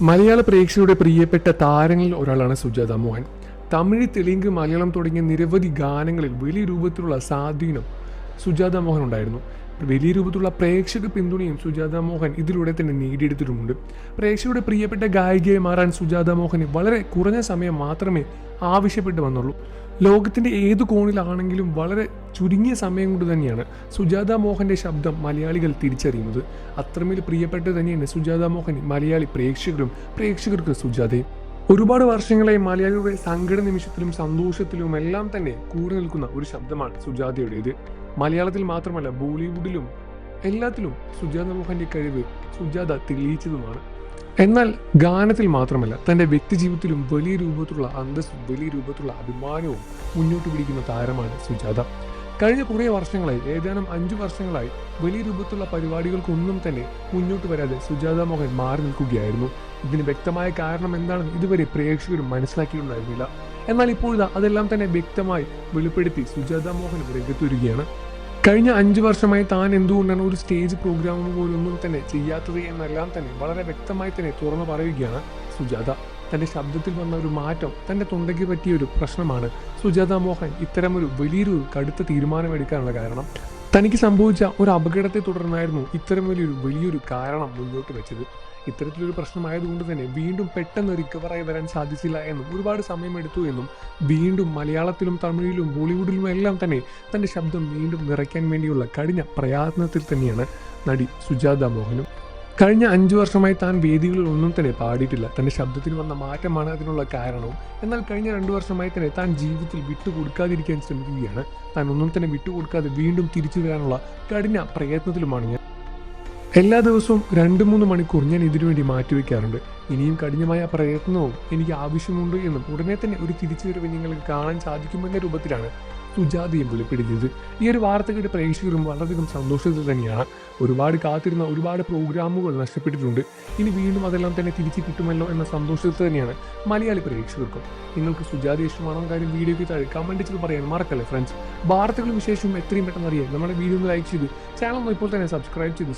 മലയാള പ്രേക്ഷകരുടെ പ്രിയപ്പെട്ട താരങ്ങളിൽ ഒരാളാണ് സുജാത മോഹൻ. തമിഴ്, തെലുങ്ക്, മലയാളം തുടങ്ങിയ നിരവധി ഗാനങ്ങളിൽ വലിയ രൂപത്തിലുള്ള സ്വാധീനം സുജാത മോഹൻ ഉണ്ടായിരുന്നു. വലിയ രൂപത്തിലുള്ള പ്രേക്ഷക പിന്തുണയും സുജാത മോഹൻ ഇതിലൂടെ തന്നെ നേടിയെടുത്തിട്ടുമുണ്ട്. പ്രേക്ഷകരുടെ പ്രിയപ്പെട്ട ഗായികയായി മാറാൻ സുജാത മോഹന് വളരെ കുറഞ്ഞ സമയം മാത്രമേ ആവശ്യപ്പെട്ടു വന്നുള്ളൂ. ലോകത്തിൻ്റെ ഏതു കോണിലാണെങ്കിലും വളരെ ചുരുങ്ങിയ സമയം കൊണ്ട് തന്നെയാണ് സുജാത മോഹൻ്റെ ശബ്ദം മലയാളികൾ തിരിച്ചറിയുന്നത്. അത്രമേൽ പ്രിയപ്പെട്ടത് തന്നെയാണ് സുജാത മോഹൻ മലയാളി പ്രേക്ഷകർക്ക് സുജാതയും. ഒരുപാട് വർഷങ്ങളായി മലയാളിയുടെ സങ്കട നിമിഷത്തിലും സന്തോഷത്തിലും എല്ലാം തന്നെ കൂടെ നിൽക്കുന്ന ഒരു ശബ്ദമാണ് സുജാതയുടേത്. മലയാളത്തിൽ മാത്രമല്ല, ബോളിവുഡിലും എല്ലാത്തിലും സുജാത മോഹൻ്റെ കഴിവ് സുജാത തെളിയിച്ചതുമാണ്. എന്നാൽ ഗാനത്തിൽ മാത്രമല്ല, തൻ്റെ വ്യക്തിജീവിതത്തിലും വലിയ രൂപത്തിലുള്ള അന്തസ്സും വലിയ രൂപത്തിലുള്ള അഭിമാനവും മുന്നോട്ട് പിടിക്കുന്ന താരമാണ് സുജാത. കഴിഞ്ഞ കുറേ വർഷങ്ങളായി, ഏതാനും 5 വർഷങ്ങളായി വലിയ രൂപത്തിലുള്ള പരിപാടികൾക്കൊന്നും തന്നെ മുന്നോട്ട് വരാതെ സുജാത മോഹൻ മാറി നിൽക്കുകയായിരുന്നു. ഇതിന് വ്യക്തമായ കാരണം എന്താണെന്ന് ഇതുവരെ പ്രേക്ഷകരും മനസ്സിലാക്കിയിട്ടുണ്ടായിരുന്നില്ല. എന്നാൽ ഇപ്പോഴിതാ അതെല്ലാം തന്നെ വ്യക്തമായി വെളിപ്പെടുത്തി സുജാത മോഹൻ രംഗത്ത് വരികയാണ്. കഴിഞ്ഞ 5 വർഷമായി താൻ എന്തുകൊണ്ടാണ് ഒരു സ്റ്റേജ് പ്രോഗ്രാം പോലൊന്നും തന്നെ ചെയ്യാത്തത് എന്നെല്ലാം തന്നെ വളരെ വ്യക്തമായി തന്നെ തുറന്നു പറയുകയാണ് സുജാത. തൻ്റെ ശബ്ദത്തിൽ വന്ന ഒരു മാറ്റം, തൻ്റെ തൊണ്ടയ്ക്ക് പറ്റിയ ഒരു പ്രശ്നമാണ് സുജാത മോഹൻ ഇത്തരമൊരു വലിയൊരു കടുത്ത തീരുമാനമെടുക്കാനുള്ള കാരണം. തനിക്ക് സംഭവിച്ച ഒരു അപകടത്തെ തുടർന്നായിരുന്നു ഇത്തരം വലിയൊരു കാരണം മുന്നോട്ട് വെച്ചത്. ഇത്തരത്തിലൊരു പ്രശ്നമായതുകൊണ്ട് തന്നെ വീണ്ടും പെട്ടെന്ന് റിക്കവറായി വരാൻ സാധിച്ചില്ല എന്നും ഒരുപാട് സമയമെടുത്തു എന്നും വീണ്ടും മലയാളത്തിലും തമിഴിലും ബോളിവുഡിലും എല്ലാം തന്നെ തൻ്റെ ശബ്ദം വീണ്ടും നിറയ്ക്കാൻ വേണ്ടിയുള്ള കഠിന പ്രയത്നത്തിൽ തന്നെയാണ് നടി സുജാത മോഹനും. കഴിഞ്ഞ 5 വർഷമായി താൻ വേദികളിൽ ഒന്നും തന്നെ പാടിയിട്ടില്ല. തൻ്റെ ശബ്ദത്തിൽ വന്ന മാറ്റമാണ് അതിനുള്ള കാരണവും. എന്നാൽ കഴിഞ്ഞ 2 വർഷമായി തന്നെ താൻ ജീവിതത്തിൽ വിട്ടുകൊടുക്കാതിരിക്കാൻ ശ്രമിക്കുകയാണ്. താൻ ഒന്നും തന്നെ വിട്ടുകൊടുക്കാതെ വീണ്ടും തിരിച്ചു വരാനുള്ള കഠിന പ്രയത്നത്തിലുമാണ് ഞാൻ. എല്ലാ ദിവസവും 2-3 മണിക്കൂർ ഞാൻ ഇതിനുവേണ്ടി മാറ്റിവെക്കാറുണ്ട്. ഇനിയും കഠിനമായ പ്രയത്നവും എനിക്ക് ആവശ്യമുണ്ട് എന്നും ഉടനെ തന്നെ ഒരു തിരിച്ചുവരവ് നിങ്ങൾക്ക് കാണാൻ സാധിക്കുമെന്ന രൂപത്തിലാണ് സുജാതയും വെളിപ്പെടുത്തിയത്. ഈ ഒരു വാർത്ത കേട്ട് പ്രേക്ഷകരും വളരെയധികം സന്തോഷത്തിൽ തന്നെയാണ്. ഒരുപാട് കാത്തിരുന്ന ഒരുപാട് പ്രോഗ്രാമുകൾ നഷ്ടപ്പെട്ടിട്ടുണ്ട്. ഇനി വീണ്ടും അതെല്ലാം തന്നെ തിരിച്ചു കിട്ടുമല്ലോ എന്ന സന്തോഷത്തിൽ തന്നെയാണ് മലയാളി പ്രേക്ഷകർക്കും. നിങ്ങൾക്ക് സുജാത ഇഷ്ടമാണോ കാര്യം വീഡിയോയ്ക്ക് താഴെ കമൻറ്റ് ചെയ്ത് പറയാൻ മറക്കല്ലേ ഫ്രണ്ട്സ്. വാർത്തകളും വിശേഷവും എത്രയും പെട്ടെന്ന് അറിയാൻ നമ്മുടെ വീഡിയോ ഒന്ന് ലൈക്ക് ചെയ്ത് ചാനൽ ഇപ്പോൾ തന്നെ സബ്സ്ക്രൈബ് ചെയ്ത്